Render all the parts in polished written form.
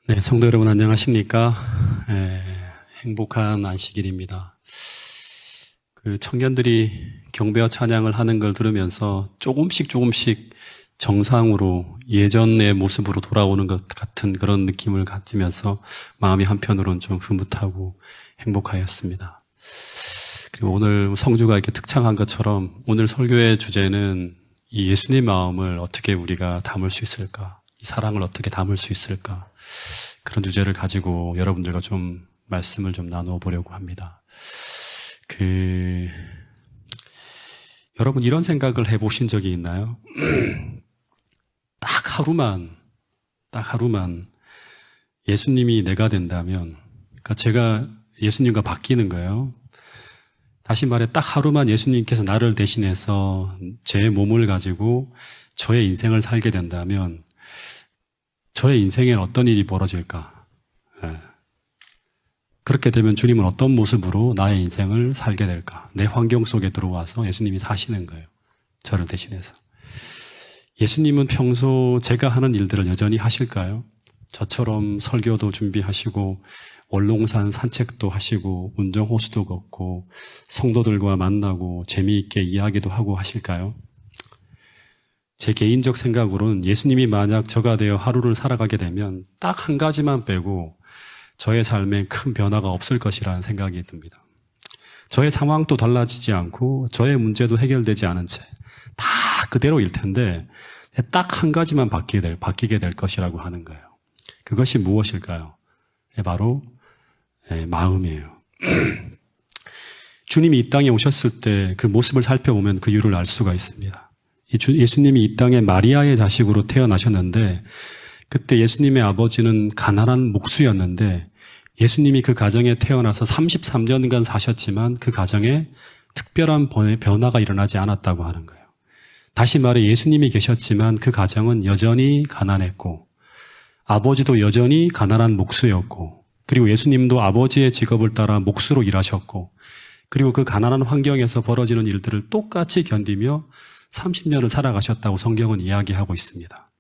네, 성도 여러분 안녕하십니까? 행복한 안식일입니다. 그 청년들이 경배와 찬양을 하는 걸 들으면서 조금씩 정상으로 예전의 모습으로 돌아오는 것 같은 그런 느낌을 가지면서 마음이 한편으로는 좀 흐뭇하고 행복하였습니다. 그리고 오늘 성주가 이렇게 특창한 것처럼 오늘 설교의 주제는 이 예수님 마음을 어떻게 우리가 담을 수 있을까? 이 사랑을 어떻게 담을 수 있을까? 그런 주제를 가지고 여러분들과 좀 말씀을 좀 나누어 보려고 합니다. 여러분 이런 생각을 해보신 적이 있나요? 딱 하루만 예수님이 내가 된다면, 그러니까 제가 예수님과 바뀌는 거예요. 다시 말해 딱 하루만 예수님께서 나를 대신해서 제 몸을 가지고 저의 인생을 살게 된다면 저의 인생엔 어떤 일이 벌어질까? 그렇게 되면 주님은 어떤 모습으로 나의 인생을 살게 될까? 내 환경 속에 들어와서 예수님이 사시는 거예요. 저를 대신해서. 예수님은 평소 제가 하는 일들을 여전히 하실까요? 저처럼 설교도 준비하시고 월롱산 산책도 하시고 운정호수도 걷고 성도들과 만나고 재미있게 이야기도 하고 하실까요? 제 개인적 생각으로는 예수님이 만약 저가 되어 하루를 살아가게 되면 딱 한 가지만 빼고 저의 삶에 큰 변화가 없을 것이라는 생각이 듭니다. 저의 상황도 달라지지 않고 저의 문제도 해결되지 않은 채 다 그대로일 텐데 딱 한 가지만 바뀌게 될 것이라고 하는 거예요. 그것이 무엇일까요? 바로 마음이에요. 주님이 이 땅에 오셨을 때 그 모습을 살펴보면 그 이유를 알 수가 있습니다. 예수님이 이 땅에 마리아의 자식으로 태어나셨는데 그때 예수님의 아버지는 가난한 목수였는데 예수님이 그 가정에 태어나서 33년간 사셨지만 그 가정에 특별한 변화가 일어나지 않았다고 하는 거예요. 다시 말해 예수님이 계셨지만 그 가정은 여전히 가난했고 아버지도 여전히 가난한 목수였고 그리고 예수님도 아버지의 직업을 따라 목수로 일하셨고 그리고 그 가난한 환경에서 벌어지는 일들을 똑같이 견디며 30년을 살아가셨다고 성경은 이야기하고 있습니다.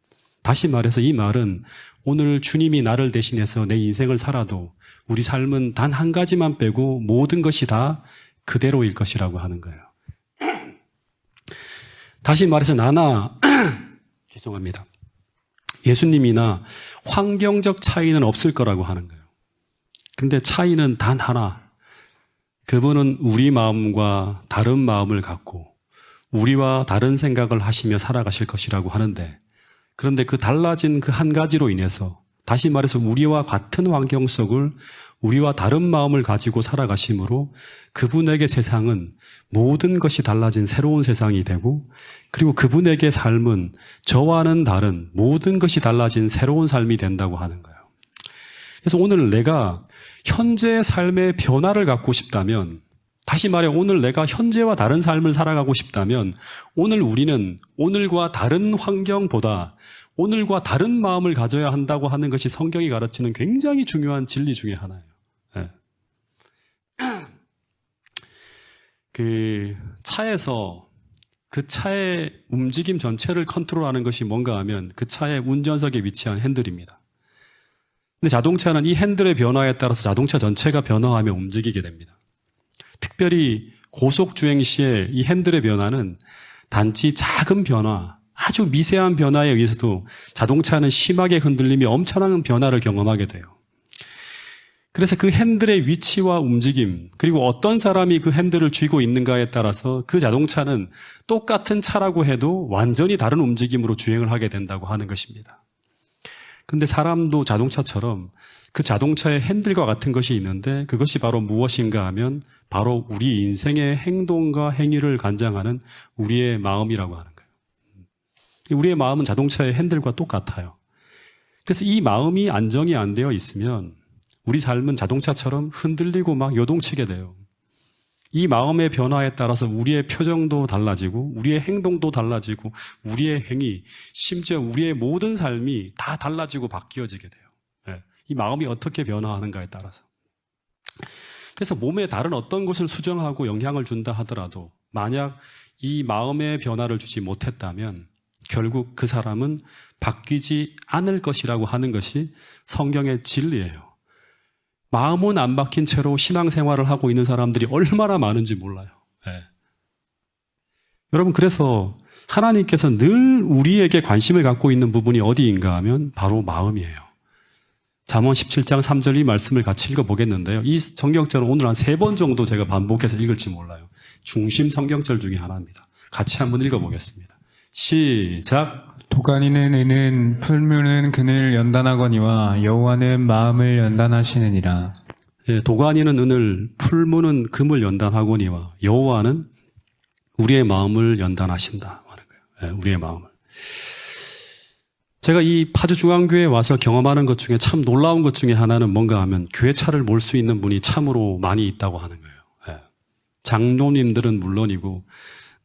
다시 말해서 이 말은 오늘 주님이 나를 대신해서 내 인생을 살아도 우리 삶은 단 한 가지만 빼고 모든 것이 다 그대로일 것이라고 하는 거예요. 다시 말해서 죄송합니다. 예수님이나 환경적 차이는 없을 거라고 하는 거예요. 근데 차이는 단 하나. 그분은 우리 마음과 다른 마음을 갖고 우리와 다른 생각을 하시며 살아가실 것이라고 하는데 그런데 그 달라진 그 한 가지로 인해서 다시 말해서 우리와 같은 환경 속을 우리와 다른 마음을 가지고 살아가심으로 그분에게 세상은 모든 것이 달라진 새로운 세상이 되고 그리고 그분에게 삶은 저와는 다른 모든 것이 달라진 새로운 삶이 된다고 하는 거예요. 그래서 오늘 내가 현재의 삶의 변화를 갖고 싶다면 다시 말해 오늘 내가 현재와 다른 삶을 살아가고 싶다면 오늘 우리는 오늘과 다른 환경보다 오늘과 다른 마음을 가져야 한다고 하는 것이 성경이 가르치는 굉장히 중요한 진리 중에 하나예요. 네. 그 차에서 그 차의 움직임 전체를 컨트롤하는 것이 뭔가 하면 그 차의 운전석에 위치한 핸들입니다. 근데 자동차는 이 핸들의 변화에 따라서 자동차 전체가 변화하며 움직이게 됩니다. 특별히 고속주행 시에 이 핸들의 변화는 단지 작은 변화, 아주 미세한 변화에 의해서도 자동차는 심하게 흔들리며 엄청난 변화를 경험하게 돼요. 그래서 그 핸들의 위치와 움직임, 그리고 어떤 사람이 그 핸들을 쥐고 있는가에 따라서 그 자동차는 똑같은 차라고 해도 완전히 다른 움직임으로 주행을 하게 된다고 하는 것입니다. 그런데 사람도 자동차처럼 그 자동차의 핸들과 같은 것이 있는데 그것이 바로 무엇인가 하면 바로 우리 인생의 행동과 행위를 관장하는 우리의 마음이라고 하는 거예요. 우리의 마음은 자동차의 핸들과 똑같아요. 그래서 이 마음이 안정이 안 되어 있으면 우리 삶은 자동차처럼 흔들리고 막 요동치게 돼요. 이 마음의 변화에 따라서 우리의 표정도 달라지고 우리의 행동도 달라지고 우리의 행위, 심지어 우리의 모든 삶이 다 달라지고 바뀌어지게 돼요. 이 마음이 어떻게 변화하는가에 따라서. 그래서 몸에 다른 어떤 것을 수정하고 영향을 준다 하더라도 만약 이 마음의 변화를 주지 못했다면 결국 그 사람은 바뀌지 않을 것이라고 하는 것이 성경의 진리예요. 마음은 안 바뀐 채로 신앙생활을 하고 있는 사람들이 얼마나 많은지 몰라요. 네. 여러분, 그래서 하나님께서 늘 우리에게 관심을 갖고 있는 부분이 어디인가 하면 바로 마음이에요. 잠언 17장 3절 이 말씀을 같이 읽어보겠는데요. 이 성경절은 오늘 한 3번 정도 제가 반복해서 읽을지 몰라요. 중심 성경절 중에 하나입니다. 같이 한번 읽어보겠습니다. 시작. 도가니는 은은, 풀무는 금을 연단하거니와 여호와는 마음을 연단하시느니라. 예, 도가니는 은을, 풀무는 금을 연단하거니와 여호와는 우리의 마음을 연단하신다 하는 거예요. 예, 우리의 마음을. 제가 이 파주중앙교회에 와서 경험하는 것 중에 참 놀라운 것 중에 하나는 뭔가 하면 교회차를 몰 수 있는 분이 참으로 많이 있다고 하는 거예요. 예. 장로님들은 물론이고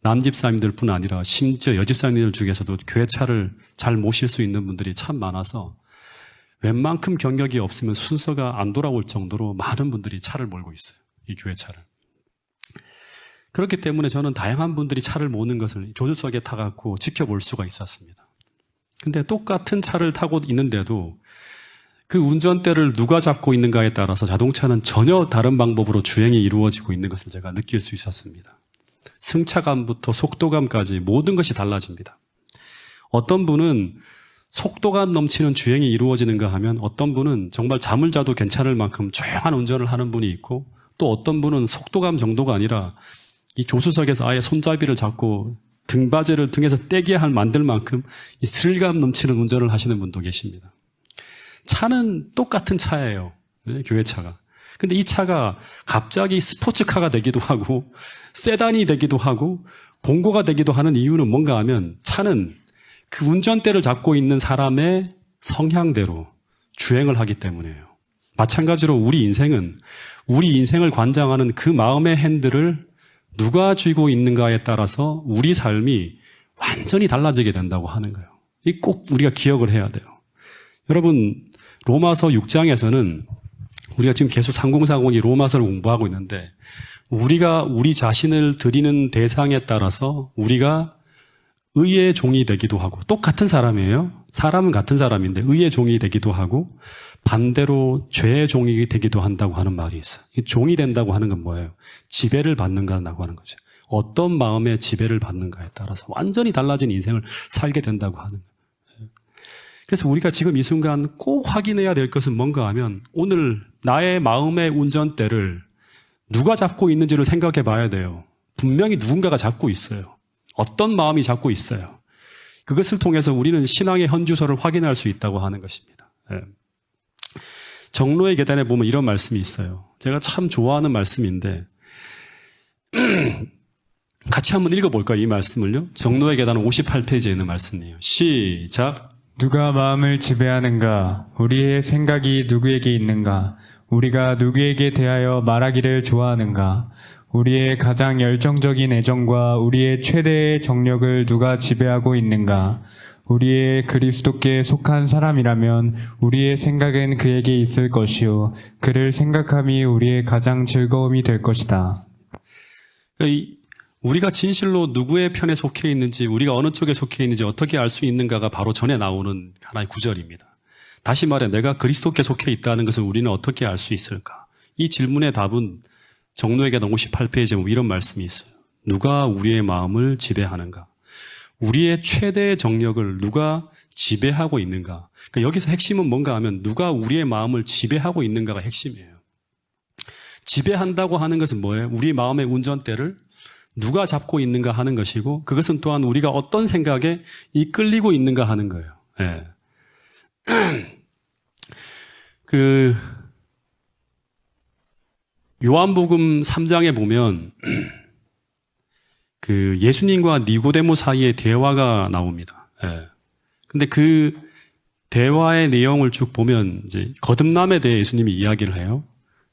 남집사님들 뿐 아니라 심지어 여집사님들 중에서도 교회차를 잘 모실 수 있는 분들이 참 많아서 웬만큼 경력이 없으면 순서가 안 돌아올 정도로 많은 분들이 차를 몰고 있어요. 이 교회차를. 그렇기 때문에 저는 다양한 분들이 차를 모는 것을 조수석에 타갖고 지켜볼 수가 있었습니다. 근데 똑같은 차를 타고 있는데도 그 운전대를 누가 잡고 있는가에 따라서 자동차는 전혀 다른 방법으로 주행이 이루어지고 있는 것을 제가 느낄 수 있었습니다. 승차감부터 속도감까지 모든 것이 달라집니다. 어떤 분은 속도감 넘치는 주행이 이루어지는가 하면 어떤 분은 정말 잠을 자도 괜찮을 만큼 조용한 운전을 하는 분이 있고 또 어떤 분은 속도감 정도가 아니라 이 조수석에서 아예 손잡이를 잡고 등받이를 등에서 떼게 만들 만큼 이 스릴감 넘치는 운전을 하시는 분도 계십니다. 차는 똑같은 차예요. 네, 교회차가. 근데 이 차가 갑자기 스포츠카가 되기도 하고 세단이 되기도 하고 봉고가 되기도 하는 이유는 뭔가 하면 차는 그 운전대를 잡고 있는 사람의 성향대로 주행을 하기 때문이에요. 마찬가지로 우리 인생을 관장하는 그 마음의 핸들을 누가 쥐고 있는가에 따라서 우리 삶이 완전히 달라지게 된다고 하는 거예요. 이 꼭 우리가 기억을 해야 돼요. 여러분, 로마서 6장에서는 우리가 지금 계속 3040이 로마서를 공부하고 있는데 우리가 우리 자신을 드리는 대상에 따라서 우리가 의의 종이 되기도 하고 똑같은 사람이에요. 사람은 같은 사람인데 의의 종이 되기도 하고 반대로 죄의 종이 되기도 한다고 하는 말이 있어요. 이 종이 된다고 하는 건 뭐예요? 지배를 받는다고 하는 거죠. 어떤 마음의 지배를 받는가에 따라서 완전히 달라진 인생을 살게 된다고 하는 거예요. 그래서 우리가 지금 이 순간 꼭 확인해야 될 것은 뭔가 하면 오늘 나의 마음의 운전대를 누가 잡고 있는지를 생각해 봐야 돼요. 분명히 누군가가 잡고 있어요. 어떤 마음이 잡고 있어요. 그것을 통해서 우리는 신앙의 현주소를 확인할 수 있다고 하는 것입니다. 예. 정로의 계단에 보면 이런 말씀이 있어요. 제가 참 좋아하는 말씀인데 같이 한번 읽어볼까요? 이 말씀을요. 정로의 계단 58페이지에 있는 말씀이에요. 시작. 누가 마음을 지배하는가? 우리의 생각이 누구에게 있는가? 우리가 누구에게 대하여 말하기를 좋아하는가? 우리의 가장 열정적인 애정과 우리의 최대의 정력을 누가 지배하고 있는가? 우리의 그리스도께 속한 사람이라면 우리의 생각은 그에게 있을 것이요 그를 생각함이 우리의 가장 즐거움이 될 것이다. 우리가 진실로 누구의 편에 속해 있는지, 우리가 어느 쪽에 속해 있는지 어떻게 알 수 있는가가 바로 전에 나오는 하나의 구절입니다. 다시 말해 내가 그리스도께 속해 있다는 것을 우리는 어떻게 알 수 있을까? 이 질문의 답은 정로의 계단 58페이지에 보면 이런 말씀이 있어요. 누가 우리의 마음을 지배하는가? 우리의 최대의 정력을 누가 지배하고 있는가? 그러니까 여기서 핵심은 뭔가 하면 누가 우리의 마음을 지배하고 있는가가 핵심이에요. 지배한다고 하는 것은 뭐예요? 우리 마음의 운전대를 누가 잡고 있는가 하는 것이고 그것은 또한 우리가 어떤 생각에 이끌리고 있는가 하는 거예요. 예. 요한복음 3장에 보면 예수님과 니고데모 사이의 대화가 나옵니다. 예. 근데 그 대화의 내용을 쭉 보면 이제 거듭남에 대해 예수님이 이야기를 해요.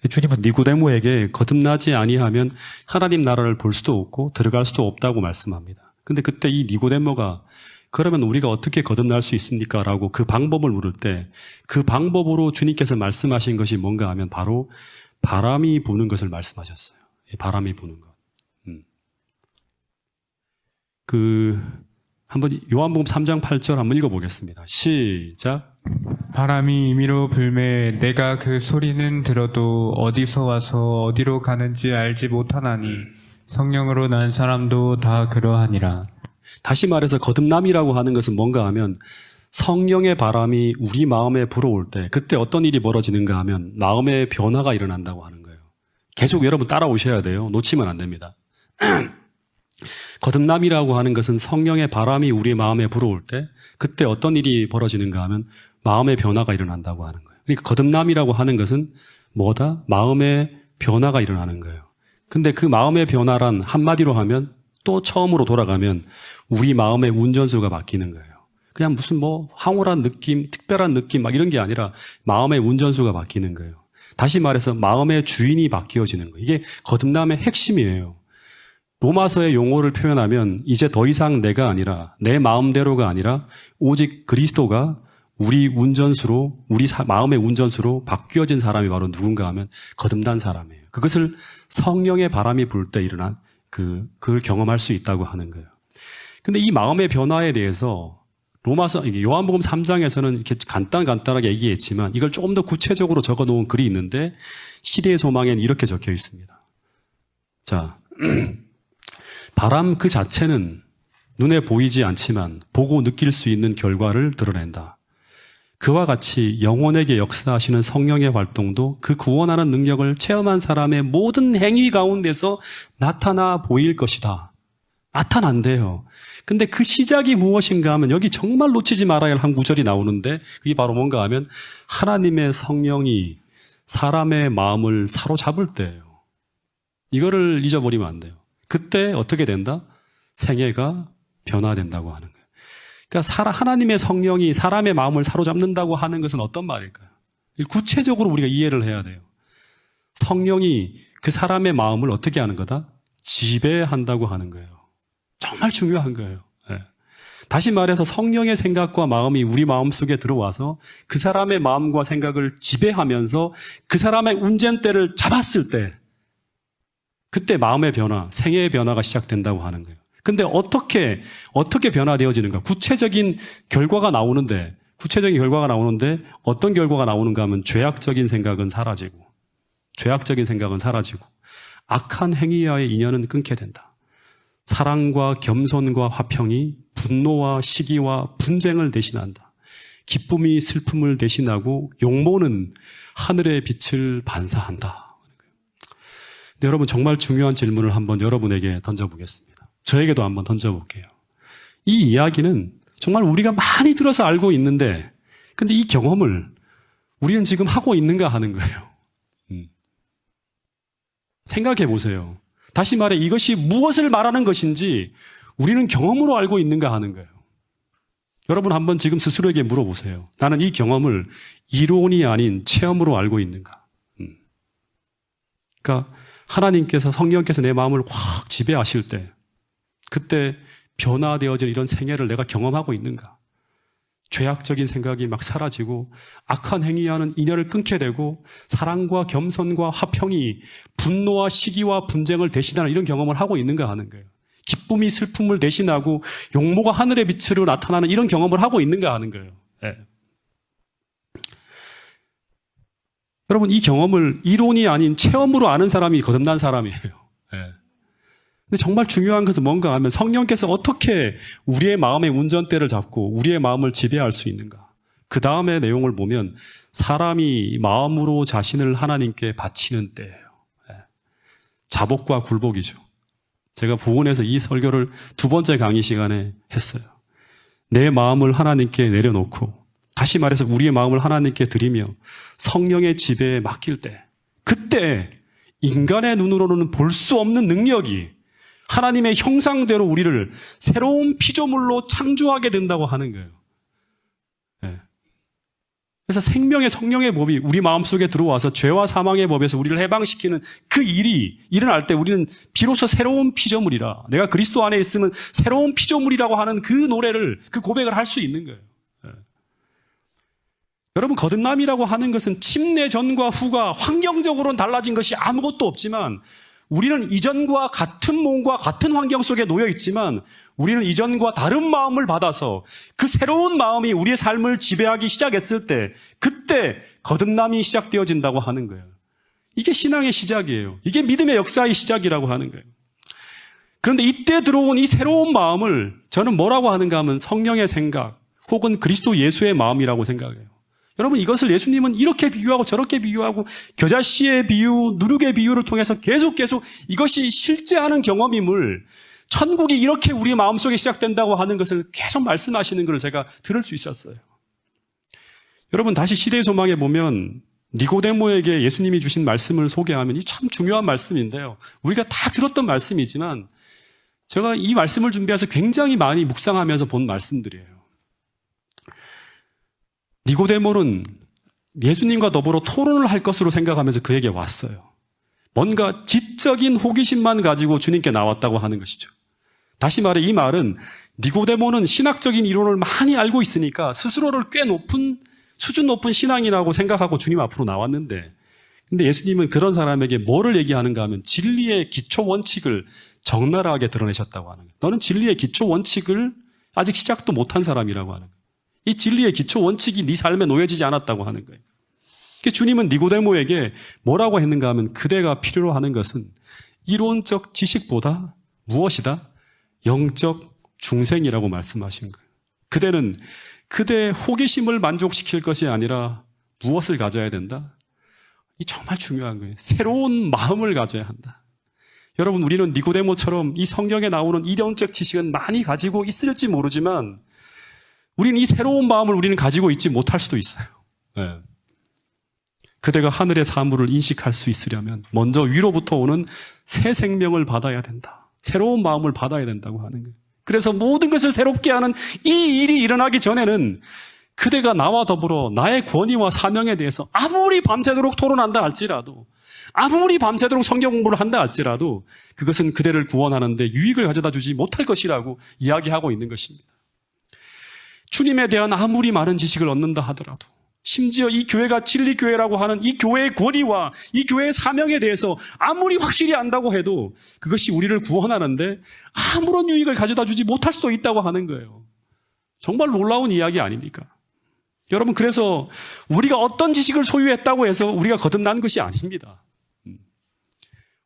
주님은 니고데모에게 거듭나지 아니하면 하나님 나라를 볼 수도 없고 들어갈 수도 없다고 말씀합니다. 근데 그때 이 니고데모가 그러면 우리가 어떻게 거듭날 수 있습니까? 라고 그 방법을 물을 때 그 방법으로 주님께서 말씀하신 것이 뭔가 하면 바로 바람이 부는 것을 말씀하셨어요. 바람이 부는 것. 한번 요한복음 3장 8절 한번 읽어보겠습니다. 시작. 바람이 임의로 불매 내가 그 소리는 들어도 어디서 와서 어디로 가는지 알지 못하나니 성령으로 난 사람도 다 그러하니라. 다시 말해서 거듭남이라고 하는 것은 뭔가 하면 성령의 바람이 우리 마음에 불어올 때 그때 어떤 일이 벌어지는가 하면 마음의 변화가 일어난다고 하는 거예요. 계속 여러분 따라오셔야 돼요. 놓치면 안 됩니다. 거듭남이라고 하는 것은 성령의 바람이 우리 마음에 불어올 때 그때 어떤 일이 벌어지는가 하면 마음의 변화가 일어난다고 하는 거예요. 그러니까 거듭남이라고 하는 것은 뭐다? 마음의 변화가 일어나는 거예요. 근데 그 마음의 변화란 한마디로 하면 또 처음으로 돌아가면 우리 마음의 운전수가 바뀌는 거예요. 그냥 무슨 뭐 황홀한 느낌, 특별한 느낌 막 이런 게 아니라 마음의 운전수가 바뀌는 거예요. 다시 말해서 마음의 주인이 바뀌어지는 거예요. 이게 거듭남의 핵심이에요. 로마서의 용어를 표현하면 이제 더 이상 내가 아니라 내 마음대로가 아니라 오직 그리스도가 우리 운전수로 우리 마음의 운전수로 바뀌어진 사람이 바로 누군가 하면 거듭난 사람이에요. 그것을 성령의 바람이 불 때 일어난 그걸 경험할 수 있다고 하는 거예요. 근데 이 마음의 변화에 대해서 요한복음 3장에서는 이렇게 간단하게 얘기했지만 이걸 조금 더 구체적으로 적어 놓은 글이 있는데 시대의 소망에는 이렇게 적혀 있습니다. 자, 바람 그 자체는 눈에 보이지 않지만 보고 느낄 수 있는 결과를 드러낸다. 그와 같이 영혼에게 역사하시는 성령의 활동도 그 구원하는 능력을 체험한 사람의 모든 행위 가운데서 나타나 보일 것이다. 나타난대요. 근데 그 시작이 무엇인가 하면 여기 정말 놓치지 말아야 할 한 구절이 나오는데 그게 바로 뭔가 하면 하나님의 성령이 사람의 마음을 사로잡을 때예요. 이거를 잊어버리면 안 돼요. 그때 어떻게 된다? 생애가 변화된다고 하는 거예요. 그러니까 하나님의 성령이 사람의 마음을 사로잡는다고 하는 것은 어떤 말일까요? 구체적으로 우리가 이해를 해야 돼요. 성령이 그 사람의 마음을 어떻게 하는 거다? 지배한다고 하는 거예요. 정말 중요한 거예요. 네. 다시 말해서 성령의 생각과 마음이 우리 마음속에 들어와서 그 사람의 마음과 생각을 지배하면서 그 사람의 운전대를 잡았을 때 그때 마음의 변화, 생애의 변화가 시작된다고 하는 거예요. 근데 어떻게 변화되어지는가? 구체적인 결과가 나오는데 어떤 결과가 나오는가 하면 죄악적인 생각은 사라지고 악한 행위와의 인연은 끊게 된다. 사랑과 겸손과 화평이 분노와 시기와 분쟁을 대신한다. 기쁨이 슬픔을 대신하고 용모는 하늘의 빛을 반사한다. 근데 여러분 정말 중요한 질문을 한번 여러분에게 던져보겠습니다. 저에게도 한번 던져볼게요. 이 이야기는 정말 우리가 많이 들어서 알고 있는데 근데 이 경험을 우리는 지금 하고 있는가 하는 거예요. 생각해 보세요. 다시 말해 이것이 무엇을 말하는 것인지 우리는 경험으로 알고 있는가 하는 거예요. 여러분 한번 지금 스스로에게 물어보세요. 나는 이 경험을 이론이 아닌 체험으로 알고 있는가? 그러니까 하나님께서 성령께서 내 마음을 확 지배하실 때 그때 변화되어질 이런 생애를 내가 경험하고 있는가? 죄악적인 생각이 막 사라지고 악한 행위와는 인연을 끊게 되고 사랑과 겸손과 화평이 분노와 시기와 분쟁을 대신하는 이런 경험을 하고 있는가 하는 거예요. 기쁨이 슬픔을 대신하고 용모가 하늘의 빛으로 나타나는 이런 경험을 하고 있는가 하는 거예요. 네. 여러분 이 경험을 이론이 아닌 체험으로 아는 사람이 거듭난 사람이에요. 네. 근데 정말 중요한 것은 뭔가 하면 성령께서 어떻게 우리의 마음의 운전대를 잡고 우리의 마음을 지배할 수 있는가. 그 다음의 내용을 보면 사람이 마음으로 자신을 하나님께 바치는 때예요. 자복과 굴복이죠. 제가 보은에서 이 설교를 2번째 강의 시간에 했어요. 내 마음을 하나님께 내려놓고 다시 말해서 우리의 마음을 하나님께 드리며 성령의 지배에 맡길 때 그때 인간의 눈으로는 볼 수 없는 능력이 하나님의 형상대로 우리를 새로운 피조물로 창조하게 된다고 하는 거예요. 네. 그래서 생명의 성령의 법이 우리 마음속에 들어와서 죄와 사망의 법에서 우리를 해방시키는 그 일이 일어날 때 우리는 비로소 새로운 피조물이라 내가 그리스도 안에 있으면 새로운 피조물이라고 하는 그 노래를 그 고백을 할 수 있는 거예요. 네. 여러분 거듭남이라고 하는 것은 침례 전과 후가 환경적으로는 달라진 것이 아무것도 없지만 우리는 이전과 같은 몸과 같은 환경 속에 놓여 있지만 우리는 이전과 다른 마음을 받아서 그 새로운 마음이 우리의 삶을 지배하기 시작했을 때 그때 거듭남이 시작되어진다고 하는 거예요. 이게 신앙의 시작이에요. 이게 믿음의 역사의 시작이라고 하는 거예요. 그런데 이때 들어온 이 새로운 마음을 저는 뭐라고 하는가 하면 성령의 생각 혹은 그리스도 예수의 마음이라고 생각해요. 여러분 이것을 예수님은 이렇게 비유하고 저렇게 비유하고 겨자씨의 비유, 누룩의 비유를 통해서 계속 이것이 실제하는 경험임을 천국이 이렇게 우리 마음속에 시작된다고 하는 것을 계속 말씀하시는 것을 제가 들을 수 있었어요. 여러분 다시 시대의 소망에 보면 니고데모에게 예수님이 주신 말씀을 소개하면 이 참 중요한 말씀인데요. 우리가 다 들었던 말씀이지만 제가 이 말씀을 준비해서 굉장히 많이 묵상하면서 본 말씀들이에요. 니고데모는 예수님과 더불어 토론을 할 것으로 생각하면서 그에게 왔어요. 뭔가 지적인 호기심만 가지고 주님께 나왔다고 하는 것이죠. 다시 말해 이 말은 니고데모는 신학적인 이론을 많이 알고 있으니까 스스로를 꽤 수준 높은 신앙이라고 생각하고 주님 앞으로 나왔는데 근데 예수님은 그런 사람에게 뭐를 얘기하는가 하면 진리의 기초 원칙을 적나라하게 드러내셨다고 하는 거예요. 너는 진리의 기초 원칙을 아직 시작도 못한 사람이라고 하는 거예요. 이 진리의 기초 원칙이 네 삶에 놓여지지 않았다고 하는 거예요. 주님은 니고데모에게 뭐라고 했는가 하면 그대가 필요로 하는 것은 이론적 지식보다 무엇이다? 영적 중생이라고 말씀하신 거예요. 그대는 그대의 호기심을 만족시킬 것이 아니라 무엇을 가져야 된다? 이 정말 중요한 거예요. 새로운 마음을 가져야 한다. 여러분 우리는 니고데모처럼 이 성경에 나오는 이론적 지식은 많이 가지고 있을지 모르지만 우리는 이 새로운 마음을 우리는 가지고 있지 못할 수도 있어요. 네. 그대가 하늘의 사물을 인식할 수 있으려면 먼저 위로부터 오는 새 생명을 받아야 된다. 새로운 마음을 받아야 된다고 하는 거예요. 그래서 모든 것을 새롭게 하는 이 일이 일어나기 전에는 그대가 나와 더불어 나의 권위와 사명에 대해서 아무리 밤새도록 토론한다 할지라도 아무리 밤새도록 성경 공부를 한다 할지라도 그것은 그대를 구원하는데 유익을 가져다 주지 못할 것이라고 이야기하고 있는 것입니다. 주님에 대한 아무리 많은 지식을 얻는다 하더라도 심지어 이 교회가 진리교회라고 하는 이 교회의 권위와 이 교회의 사명에 대해서 아무리 확실히 안다고 해도 그것이 우리를 구원하는데 아무런 유익을 가져다 주지 못할 수도 있다고 하는 거예요. 정말 놀라운 이야기 아닙니까? 여러분 그래서 우리가 어떤 지식을 소유했다고 해서 우리가 거듭난 것이 아닙니다.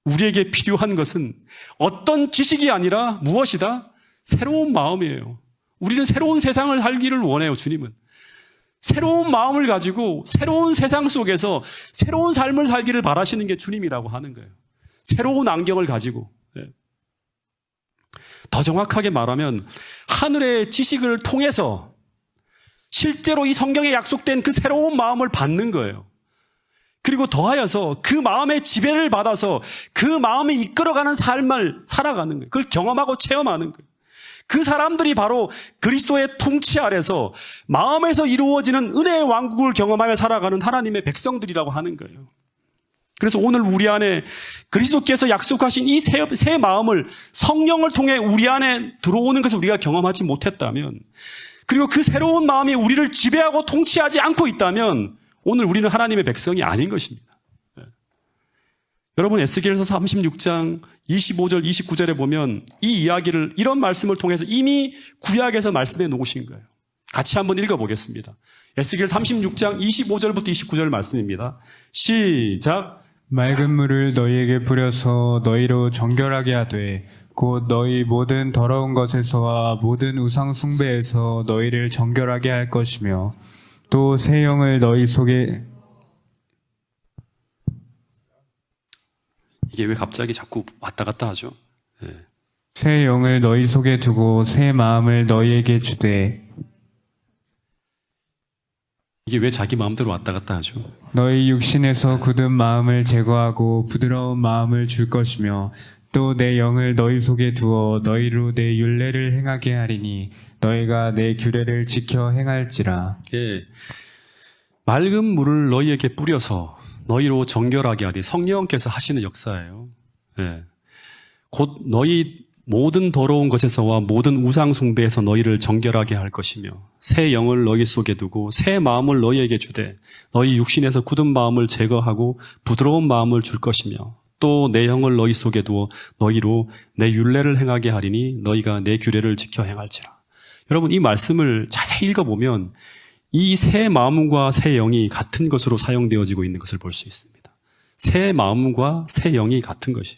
우리에게 필요한 것은 어떤 지식이 아니라 무엇이다? 새로운 마음이에요. 우리는 새로운 세상을 살기를 원해요. 주님은 새로운 마음을 가지고 새로운 세상 속에서 새로운 삶을 살기를 바라시는 게 주님이라고 하는 거예요. 새로운 안경을 가지고. 더 정확하게 말하면 하늘의 지식을 통해서 실제로 이 성경에 약속된 그 새로운 마음을 받는 거예요. 그리고 더하여서 그 마음의 지배를 받아서 그 마음이 이끌어가는 삶을 살아가는 거예요. 그걸 경험하고 체험하는 거예요. 그 사람들이 바로 그리스도의 통치 아래서 마음에서 이루어지는 은혜의 왕국을 경험하며 살아가는 하나님의 백성들이라고 하는 거예요. 그래서 오늘 우리 안에 그리스도께서 약속하신 이 새 마음을 성령을 통해 우리 안에 들어오는 것을 우리가 경험하지 못했다면 그리고 그 새로운 마음이 우리를 지배하고 통치하지 않고 있다면 오늘 우리는 하나님의 백성이 아닌 것입니다. 여러분 에스겔서 36장 25절 29절에 보면 이 이야기를 이런 말씀을 통해서 이미 구약에서 말씀해 놓으신 거예요. 같이 한번 읽어보겠습니다. 에스겔 36장 25절부터 29절 말씀입니다. 시작. 맑은 물을 너희에게 뿌려서 너희로 정결하게 하되 곧 너희 모든 더러운 것에서와 모든 우상 숭배에서 너희를 정결하게 할 것이며 또 새 영을 너희 속에 이게 왜 갑자기 자꾸 왔다 갔다 하죠? 네. 새 영을 너희 속에 두고 새 마음을 너희에게 주되 이게 왜 자기 마음대로 왔다 갔다 하죠? 너희 육신에서 굳은 마음을 제거하고 부드러운 마음을 줄 것이며 또 내 영을 너희 속에 두어 너희로 내 율례를 행하게 하리니 너희가 내 규례를 지켜 행할지라. 예. 맑은 물을 너희에게 뿌려서 너희로 정결하게 하되 성령께서 하시는 역사예요. 예. 곧 너희 모든 더러운 것에서와 모든 우상 숭배에서 너희를 정결하게 할 것이며 새 영을 너희 속에 두고 새 마음을 너희에게 주되 너희 육신에서 굳은 마음을 제거하고 부드러운 마음을 줄 것이며 또 내 영을 너희 속에 두어 너희로 내 율례를 행하게 하리니 너희가 내 규례를 지켜 행할지라. 여러분, 이 말씀을 자세히 읽어보면 이 새 마음과 새 영이 같은 것으로 사용되어지고 있는 것을 볼 수 있습니다. 새 마음과 새 영이 같은 것이.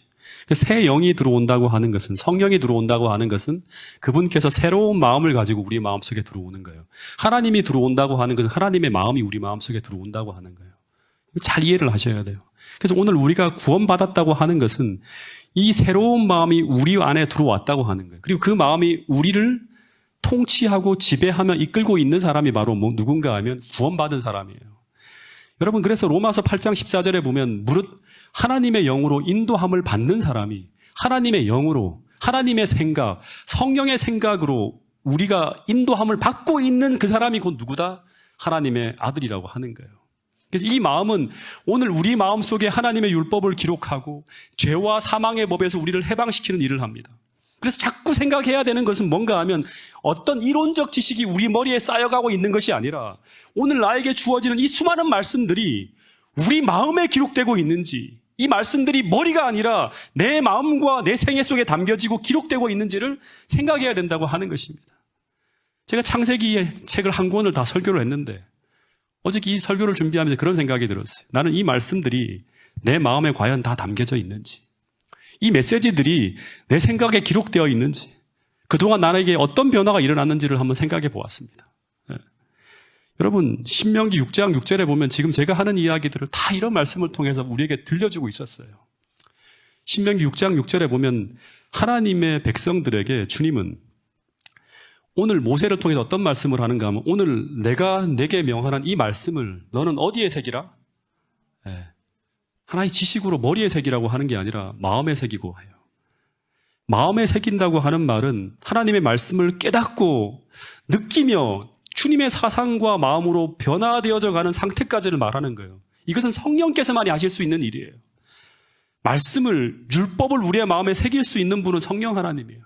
새 영이 들어온다고 하는 것은, 성령이 들어온다고 하는 것은 그분께서 새로운 마음을 가지고 우리 마음속에 들어오는 거예요. 하나님이 들어온다고 하는 것은 하나님의 마음이 우리 마음속에 들어온다고 하는 거예요. 잘 이해를 하셔야 돼요. 그래서 오늘 우리가 구원받았다고 하는 것은 이 새로운 마음이 우리 안에 들어왔다고 하는 거예요. 그리고 그 마음이 우리를 통치하고 지배하며 이끌고 있는 사람이 바로 누군가 하면 구원받은 사람이에요. 여러분, 그래서 로마서 8장 14절에 보면 무릇 하나님의 영으로 인도함을 받는 사람이 하나님의 영으로, 하나님의 생각, 성령의 생각으로 우리가 인도함을 받고 있는 그 사람이 곧 누구다? 하나님의 아들이라고 하는 거예요. 그래서 이 마음은 오늘 우리 마음속에 하나님의 율법을 기록하고 죄와 사망의 법에서 우리를 해방시키는 일을 합니다. 그래서 자꾸 생각해야 되는 것은 뭔가 하면 어떤 이론적 지식이 우리 머리에 쌓여가고 있는 것이 아니라 오늘 나에게 주어지는 이 수많은 말씀들이 우리 마음에 기록되고 있는지, 이 말씀들이 머리가 아니라 내 마음과 내 생애 속에 담겨지고 기록되고 있는지를 생각해야 된다고 하는 것입니다. 제가 창세기의 책을 한 권을 다 설교를 했는데 어저께 이 설교를 준비하면서 그런 생각이 들었어요. 나는 이 말씀들이 내 마음에 과연 다 담겨져 있는지, 이 메시지들이 내 생각에 기록되어 있는지, 그동안 나에게 어떤 변화가 일어났는지를 한번 생각해 보았습니다. 네. 여러분, 신명기 6장 6절에 보면 지금 제가 하는 이야기들을 다 이런 말씀을 통해서 우리에게 들려주고 있었어요. 신명기 6장 6절에 보면 하나님의 백성들에게 주님은 오늘 모세를 통해서 어떤 말씀을 하는가 하면 오늘 내가 내게 명하는 이 말씀을 너는 어디에 새기라? 네. 하나의 지식으로 머리에 새기라고 하는 게 아니라 마음에 새기고 해요. 마음에 새긴다고 하는 말은 하나님의 말씀을 깨닫고 느끼며 주님의 사상과 마음으로 변화되어져 가는 상태까지를 말하는 거예요. 이것은 성령께서만이 하실 수 있는 일이에요. 말씀을, 율법을 우리의 마음에 새길 수 있는 분은 성령 하나님이에요.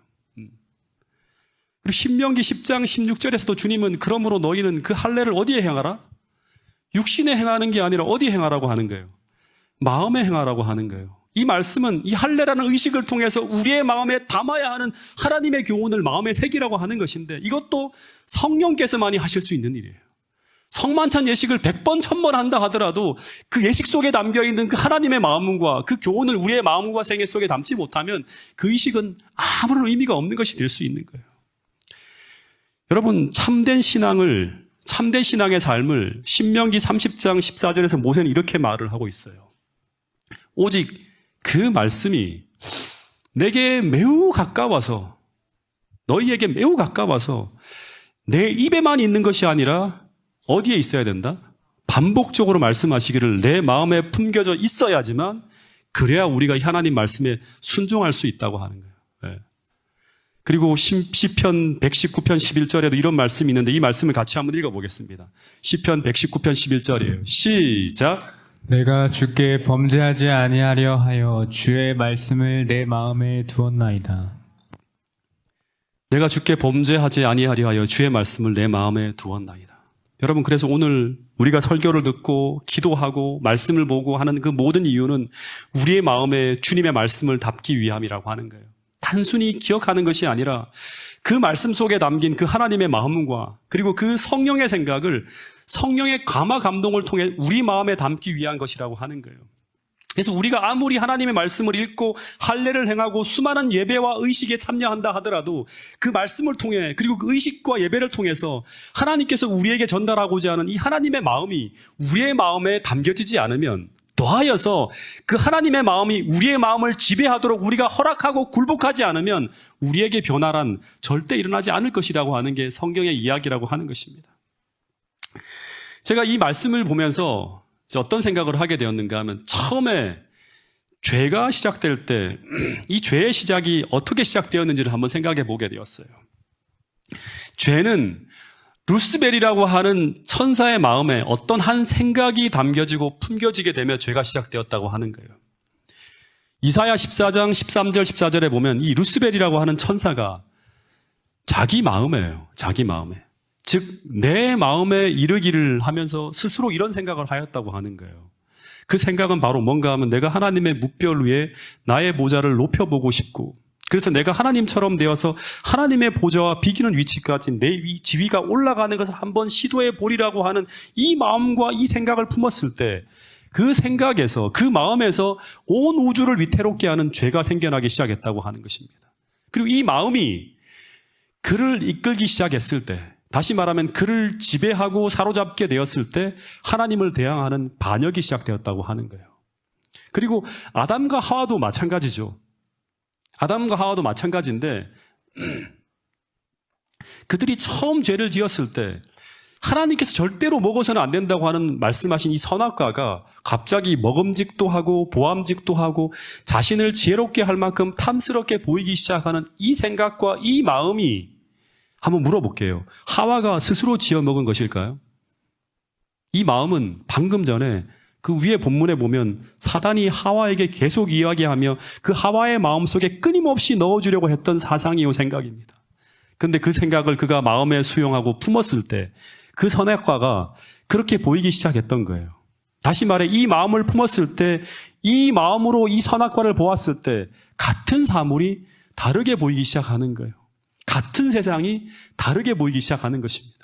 그리고 신명기 10장 16절에서도 주님은 그러므로 너희는 그 할례를 어디에 행하라? 육신에 행하는 게 아니라 어디에 행하라고 하는 거예요? 마음에 행하라고 하는 거예요. 이 말씀은 이 할례라는 의식을 통해서 우리의 마음에 담아야 하는 하나님의 교훈을 마음에 새기라고 하는 것인데 이것도 성령께서만이 하실 수 있는 일이에요. 성만찬 예식을 100번, 1000번 한다 하더라도 그 예식 속에 담겨있는 그 하나님의 마음과 그 교훈을 우리의 마음과 생애 속에 담지 못하면 그 의식은 아무런 의미가 없는 것이 될 수 있는 거예요. 여러분, 참된 신앙의 삶을 신명기 30장 14절에서 모세는 이렇게 말을 하고 있어요. 오직 그 말씀이 내게 매우 가까워서, 너희에게 매우 가까워서 내 입에만 있는 것이 아니라 어디에 있어야 된다? 반복적으로 말씀하시기를 내 마음에 품겨져 있어야지만 그래야 우리가 하나님 말씀에 순종할 수 있다고 하는 거예요. 네. 그리고 시편 119편 11절에도 이런 말씀이 있는데 이 말씀을 같이 한번 읽어보겠습니다. 시편 119편 11절이에요. 시작. 내가 주께 범죄하지 아니하려 하여 주의 말씀을 내 마음에 두었나이다. 내가 주께 범죄하지 아니하려 하여 주의 말씀을 내 마음에 두었나이다. 여러분, 그래서 오늘 우리가 설교를 듣고 기도하고 말씀을 보고 하는 그 모든 이유는 우리의 마음에 주님의 말씀을 담기 위함이라고 하는 거예요. 단순히 기억하는 것이 아니라 그 말씀 속에 담긴 그 하나님의 마음과 그리고 그 성령의 생각을 성령의 감화 감동을 통해 우리 마음에 담기 위한 것이라고 하는 거예요. 그래서 우리가 아무리 하나님의 말씀을 읽고 할례를 행하고 수많은 예배와 의식에 참여한다 하더라도 그 말씀을 통해 그리고 그 의식과 예배를 통해서 하나님께서 우리에게 전달하고자 하는 이 하나님의 마음이 우리의 마음에 담겨지지 않으면 더하여서 그 하나님의 마음이 우리의 마음을 지배하도록 우리가 허락하고 굴복하지 않으면 우리에게 변화란 절대 일어나지 않을 것이라고 하는 게 성경의 이야기라고 하는 것입니다. 제가 이 말씀을 보면서 어떤 생각을 하게 되었는가 하면 처음에 죄가 시작될 때 이 죄의 시작이 어떻게 시작되었는지를 한번 생각해 보게 되었어요. 죄는 루스벨이라고 하는 천사의 마음에 어떤 한 생각이 담겨지고 품겨지게 되며 죄가 시작되었다고 하는 거예요. 이사야 14장 13절 14절에 보면 이 루스벨이라고 하는 천사가 자기 마음에요. 자기 마음에. 즉 내 마음에 이르기를 하면서 스스로 이런 생각을 하였다고 하는 거예요. 그 생각은 바로 뭔가 하면 내가 하나님의 묵별 위에 나의 모자를 높여보고 싶고, 그래서 내가 하나님처럼 되어서 하나님의 보좌와 비기는 위치까지 내 지위가 올라가는 것을 한번 시도해 보리라고 하는 이 마음과 이 생각을 품었을 때, 그 생각에서, 그 마음에서 온 우주를 위태롭게 하는 죄가 생겨나기 시작했다고 하는 것입니다. 그리고 이 마음이 그를 이끌기 시작했을 때, 다시 말하면 그를 지배하고 사로잡게 되었을 때 하나님을 대항하는 반역이 시작되었다고 하는 거예요. 그리고 아담과 하와도 마찬가지죠. 아담과 하와도 마찬가지인데, 그들이 처음 죄를 지었을 때 하나님께서 절대로 먹어서는 안 된다고 하는 말씀하신 이 선악과가 갑자기 먹음직도 하고 보암직도 하고 자신을 지혜롭게 할 만큼 탐스럽게 보이기 시작하는 이 생각과 이 마음이, 한번 물어볼게요. 하와가 스스로 지어 먹은 것일까요? 이 마음은 방금 전에 그 위에 본문에 보면 사단이 하와에게 계속 이야기하며 그 하와의 마음속에 끊임없이 넣어주려고 했던 사상이요 생각입니다. 근데 그 생각을 그가 마음에 수용하고 품었을 때 그 선악과가 그렇게 보이기 시작했던 거예요. 다시 말해 이 마음을 품었을 때, 이 마음으로 이 선악과를 보았을 때 같은 사물이 다르게 보이기 시작하는 거예요. 같은 세상이 다르게 보이기 시작하는 것입니다.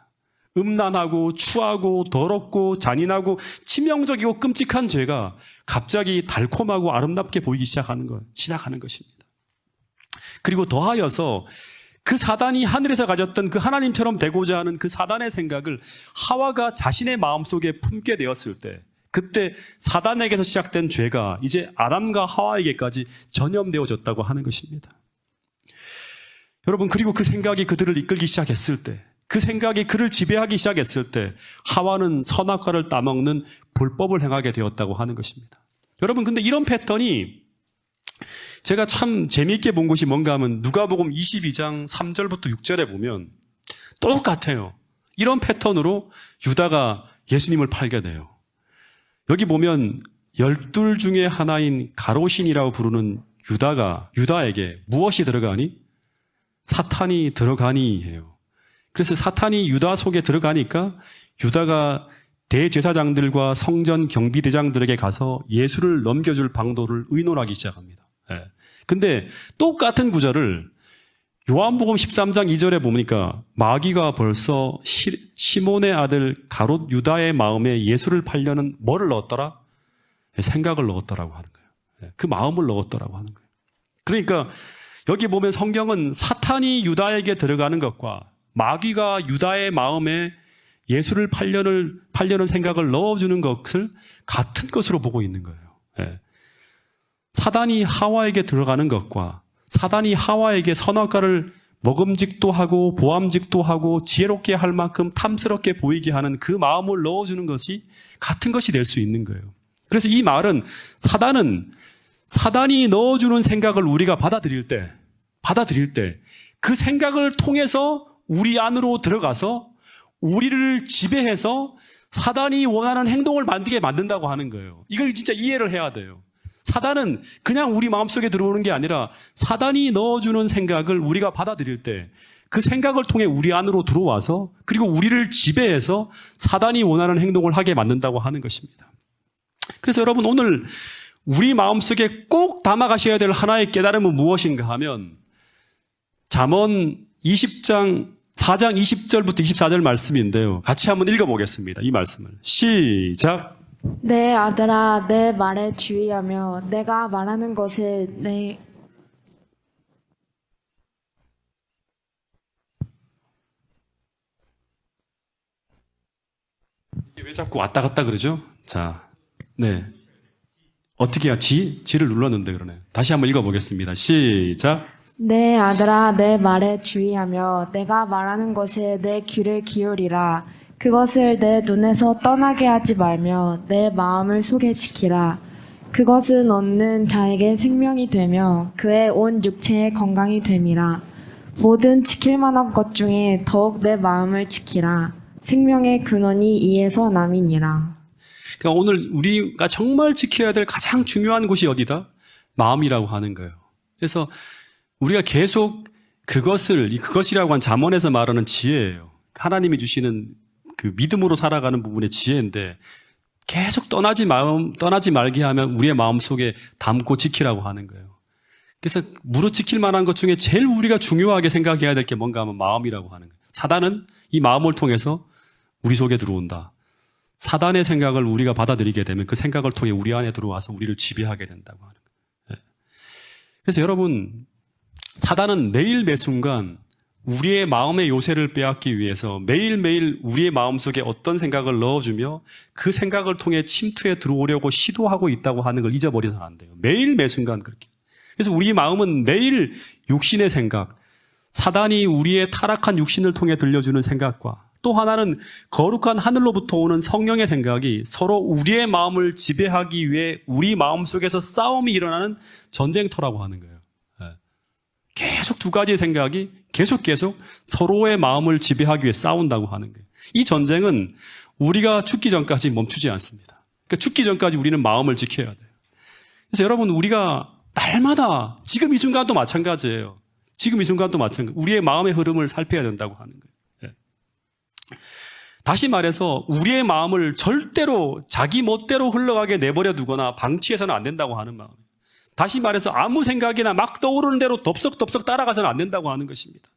음란하고 추하고 더럽고 잔인하고 치명적이고 끔찍한 죄가 갑자기 달콤하고 아름답게 보이기 시작하는 것입니다. 그리고 더하여서 그 사단이 하늘에서 가졌던 그 하나님처럼 되고자 하는 그 사단의 생각을 하와가 자신의 마음속에 품게 되었을 때, 그때 사단에게서 시작된 죄가 이제 아담과 하와에게까지 전염되어졌다고 하는 것입니다. 여러분, 그리고 그 생각이 그들을 이끌기 시작했을 때, 그 생각이 그를 지배하기 시작했을 때 하와는 선악과를 따먹는 불법을 행하게 되었다고 하는 것입니다. 여러분, 근데 이런 패턴이 제가 참 재미있게 본 것이 뭔가 하면 누가복음 22장 3절부터 6절에 보면 똑같아요. 이런 패턴으로 유다가 예수님을 팔게 돼요. 여기 보면 12 중에 하나인 가로신이라고 부르는 유다에게 무엇이 들어가니? 사탄이 들어가니 해요. 그래서 사탄이 유다 속에 들어가니까 유다가 대제사장들과 성전 경비대장들에게 가서 예수를 넘겨줄 방도를 의논하기 시작합니다. 근데 똑같은 구절을 요한복음 13장 2절에 보니까 마귀가 벌써 시몬의 아들 가롯 유다의 마음에 예수를 팔려는 뭐를 넣었더라? 생각을 넣었더라고 하는 거예요. 그 마음을 넣었더라고 하는 거예요. 그러니까 여기 보면 성경은 사탄이 유다에게 들어가는 것과 마귀가 유다의 마음에 예수를 팔려는 생각을 넣어주는 것을 같은 것으로 보고 있는 거예요. 사단이 하와에게 들어가는 것과 사단이 하와에게 선악과를 먹음직도 하고 보암직도 하고 지혜롭게 할 만큼 탐스럽게 보이게 하는 그 마음을 넣어주는 것이 같은 것이 될 수 있는 거예요. 그래서 이 말은 사단이 넣어주는 생각을 우리가 받아들일 때 그 생각을 통해서 우리 안으로 들어가서 우리를 지배해서 사단이 원하는 행동을 만든다고 하는 거예요. 이걸 진짜 이해를 해야 돼요. 사단은 그냥 우리 마음속에 들어오는 게 아니라 사단이 넣어주는 생각을 우리가 받아들일 때 그 생각을 통해 우리 안으로 들어와서 그리고 우리를 지배해서 사단이 원하는 행동을 하게 만든다고 하는 것입니다. 그래서 여러분, 오늘 우리 마음속에 꼭 담아가셔야 될 하나의 깨달음은 무엇인가 하면 잠언 4장 20절부터 24절 말씀인데요. 같이 한번 읽어보겠습니다. 이 말씀을 시작. 내 아들아, 내 말에 주의하며 내가 말하는 것에 이게 왜 자꾸 왔다 갔다 그러죠? 자, 네. 어떻게 해야 지를 눌렀는데 그러네. 다시 한번 읽어보겠습니다. 시작. 내 아들아, 내 말에 주의하며 내가 말하는 것에 내 귀를 기울이라. 그것을 내 눈에서 떠나게 하지 말며 내 마음을 속에 지키라. 그것은 얻는 자에게 생명이 되며 그의 온 육체의 건강이 됨이라. 모든 지킬 만한 것 중에 더욱 내 마음을 지키라. 생명의 근원이 이에서 남이니라. 그러니까 오늘 우리가 정말 지켜야 될 가장 중요한 곳이 어디다? 마음이라고 하는 거예요. 그래서 우리가 계속 그것이라고 한 잠언에서 말하는 지혜예요. 하나님이 주시는 그 믿음으로 살아가는 부분의 지혜인데 계속 떠나지 말게 하면 우리의 마음 속에 담고 지키라고 하는 거예요. 그래서 무릇 지킬 만한 것 중에 제일 우리가 중요하게 생각해야 될 게 뭔가 하면 마음이라고 하는 거예요. 사단은 이 마음을 통해서 우리 속에 들어온다. 사단의 생각을 우리가 받아들이게 되면 그 생각을 통해 우리 안에 들어와서 우리를 지배하게 된다고 하는 거예요. 그래서 여러분, 사단은 매일 매순간 우리의 마음의 요새를 빼앗기 위해서 매일매일 우리의 마음속에 어떤 생각을 넣어주며 그 생각을 통해 침투해 들어오려고 시도하고 있다고 하는 걸 잊어버려서는 안 돼요. 매일 매순간 그렇게. 그래서 우리 마음은 매일 육신의 생각, 사단이 우리의 타락한 육신을 통해 들려주는 생각과 또 하나는 거룩한 하늘로부터 오는 성령의 생각이 서로 우리의 마음을 지배하기 위해 우리 마음속에서 싸움이 일어나는 전쟁터라고 하는 거예요. 계속 두 가지의 생각이 계속 서로의 마음을 지배하기 위해 싸운다고 하는 거예요. 이 전쟁은 우리가 죽기 전까지 멈추지 않습니다. 그러니까 죽기 전까지 우리는 마음을 지켜야 돼요. 그래서 여러분, 우리가 날마다 지금 이 순간도 마찬가지예요. 지금 이 순간도 마찬가지. 우리의 마음의 흐름을 살펴야 된다고 하는 거예요. 다시 말해서 우리의 마음을 절대로 자기 멋대로 흘러가게 내버려 두거나 방치해서는 안 된다고 하는 마음이에요. 다시 말해서 아무 생각이나 막 떠오르는 대로 덥석덥석 따라가서는 안 된다고 하는 것입니다.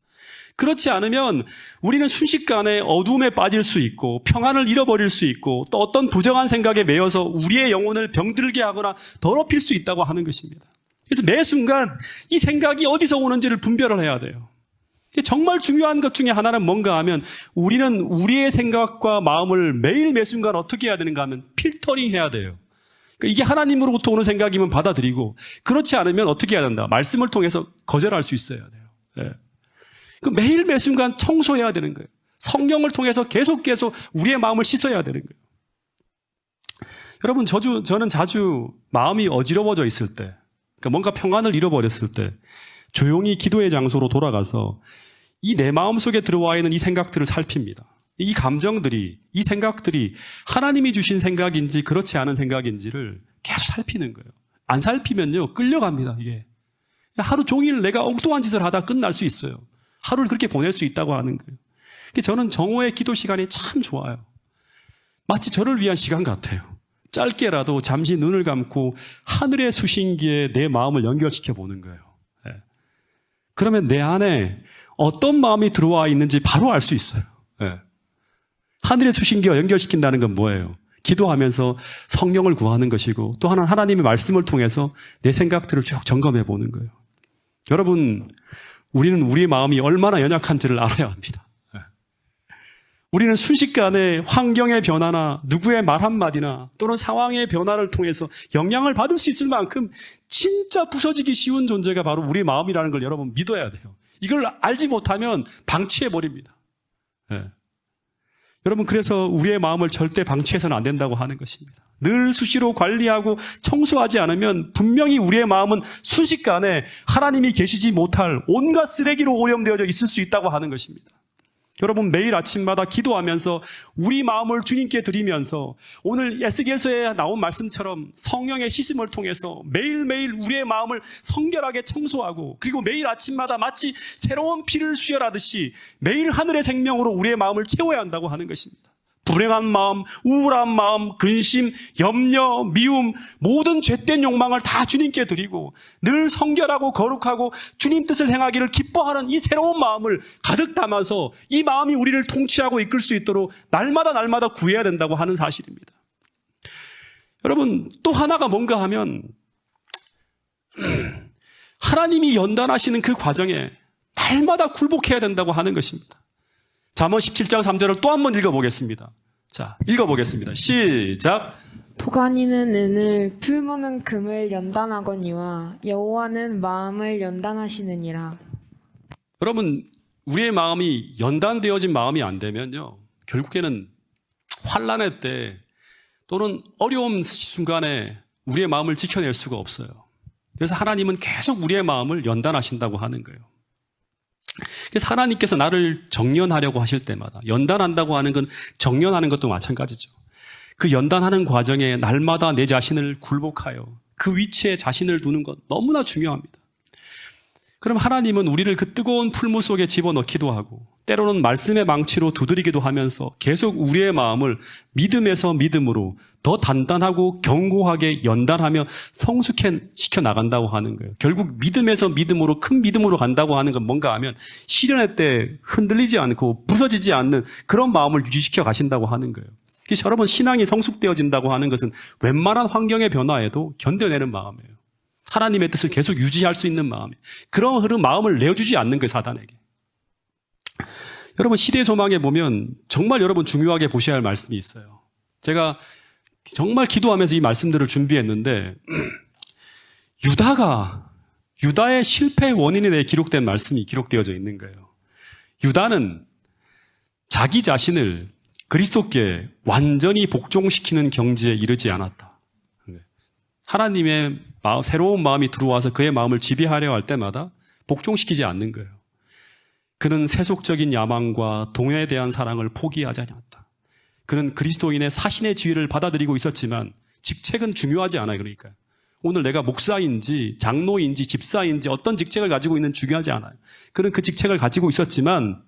그렇지 않으면 우리는 순식간에 어둠에 빠질 수 있고 평안을 잃어버릴 수 있고 또 어떤 부정한 생각에 매여서 우리의 영혼을 병들게 하거나 더럽힐 수 있다고 하는 것입니다. 그래서 매 순간 이 생각이 어디서 오는지를 분별을 해야 돼요. 정말 중요한 것 중에 하나는 뭔가 하면 우리는 우리의 생각과 마음을 매일 매 순간 어떻게 해야 되는가 하면 필터링 해야 돼요. 이게 하나님으로부터 오는 생각이면 받아들이고 그렇지 않으면 어떻게 해야 된다? 말씀을 통해서 거절할 수 있어야 돼요. 그 매일 매 순간 청소해야 되는 거예요. 성령을 통해서 계속 우리의 마음을 씻어야 되는 거예요. 여러분, 저는 자주 마음이 어지러워져 있을 때, 그러니까 뭔가 평안을 잃어버렸을 때 조용히 기도의 장소로 돌아가서 이 내 마음 속에 들어와 있는 이 생각들을 살핍니다. 이 감정들이, 이 생각들이 하나님이 주신 생각인지 그렇지 않은 생각인지를 계속 살피는 거예요. 안 살피면요, 끌려갑니다, 이게. 하루 종일 내가 엉뚱한 짓을 하다 끝날 수 있어요. 하루를 그렇게 보낼 수 있다고 하는 거예요. 저는 정오의 기도 시간이 참 좋아요. 마치 저를 위한 시간 같아요. 짧게라도 잠시 눈을 감고 하늘의 수신기에 내 마음을 연결시켜 보는 거예요. 그러면 내 안에 어떤 마음이 들어와 있는지 바로 알 수 있어요. 하늘의 수신기와 연결시킨다는 건 뭐예요? 기도하면서 성령을 구하는 것이고 또 하나는 하나님의 말씀을 통해서 내 생각들을 쭉 점검해 보는 거예요. 여러분, 우리는 우리의 마음이 얼마나 연약한지를 알아야 합니다. 우리는 순식간에 환경의 변화나 누구의 말 한마디나 또는 상황의 변화를 통해서 영향을 받을 수 있을 만큼 진짜 부서지기 쉬운 존재가 바로 우리의 마음이라는 걸 여러분 믿어야 돼요. 이걸 알지 못하면 방치해버립니다. 여러분, 그래서 우리의 마음을 절대 방치해서는 안 된다고 하는 것입니다. 늘 수시로 관리하고 청소하지 않으면 분명히 우리의 마음은 순식간에 하나님이 계시지 못할 온갖 쓰레기로 오염되어져 있을 수 있다고 하는 것입니다. 여러분, 매일 아침마다 기도하면서 우리 마음을 주님께 드리면서 오늘 에스겔서에 나온 말씀처럼 성령의 씻음을 통해서 매일매일 우리의 마음을 성결하게 청소하고 그리고 매일 아침마다 마치 새로운 피를 수혈하듯이 매일 하늘의 생명으로 우리의 마음을 채워야 한다고 하는 것입니다. 불행한 마음, 우울한 마음, 근심, 염려, 미움, 모든 죄된 욕망을 다 주님께 드리고 늘 성결하고 거룩하고 주님 뜻을 행하기를 기뻐하는 이 새로운 마음을 가득 담아서 이 마음이 우리를 통치하고 이끌 수 있도록 날마다 구해야 된다고 하는 사실입니다. 여러분, 또 하나가 뭔가 하면 하나님이 연단하시는 그 과정에 날마다 굴복해야 된다고 하는 것입니다. 잠언 17장 3절을 또 한 번 읽어보겠습니다. 자, 읽어보겠습니다. 시작. 도가니는 은을, 풀무는 금을 연단하거니와 여호와는 마음을 연단하시느니라. 여러분, 우리의 마음이 연단되어진 마음이 안 되면요, 결국에는 환난의 때 또는 어려움 순간에 우리의 마음을 지켜낼 수가 없어요. 그래서 하나님은 계속 우리의 마음을 연단하신다고 하는 거예요. 그래서 하나님께서 나를 정련하려고 하실 때마다, 연단한다고 하는 건 정련하는 것도 마찬가지죠. 그 연단하는 과정에 날마다 내 자신을 굴복하여 그 위치에 자신을 두는 것 너무나 중요합니다. 그럼 하나님은 우리를 그 뜨거운 풀무 속에 집어넣기도 하고 때로는 말씀의 망치로 두드리기도 하면서 계속 우리의 마음을 믿음에서 믿음으로 더 단단하고 견고하게 연단하며 성숙시켜 나간다고 하는 거예요. 결국 믿음에서 믿음으로 큰 믿음으로 간다고 하는 건 뭔가 하면 시련의 때 흔들리지 않고 부서지지 않는 그런 마음을 유지시켜 가신다고 하는 거예요. 그래서 여러분 신앙이 성숙되어진다고 하는 것은 웬만한 환경의 변화에도 견뎌내는 마음이에요. 하나님의 뜻을 계속 유지할 수 있는 마음이에요. 그런 흐름 마음을 내어주지 않는 거예요, 사단에게. 여러분 시대 소망에 보면 정말 여러분 중요하게 보셔야 할 말씀이 있어요. 제가 정말 기도하면서 이 말씀들을 준비했는데 유다의 실패의 원인에 대해 기록된 말씀이 기록되어져 있는 거예요. 유다는 자기 자신을 그리스도께 완전히 복종시키는 경지에 이르지 않았다. 하나님의 새로운 마음이 들어와서 그의 마음을 지배하려 할 때마다 복종시키지 않는 거예요. 그는 세속적인 야망과 동해에 대한 사랑을 포기하지 않았다. 그는 그리스도인의 사신의 지위를 받아들이고 있었지만 직책은 중요하지 않아요. 그러니까 오늘 내가 목사인지 장로인지 집사인지 어떤 직책을 가지고 있는 중요하지 않아요. 그는 그 직책을 가지고 있었지만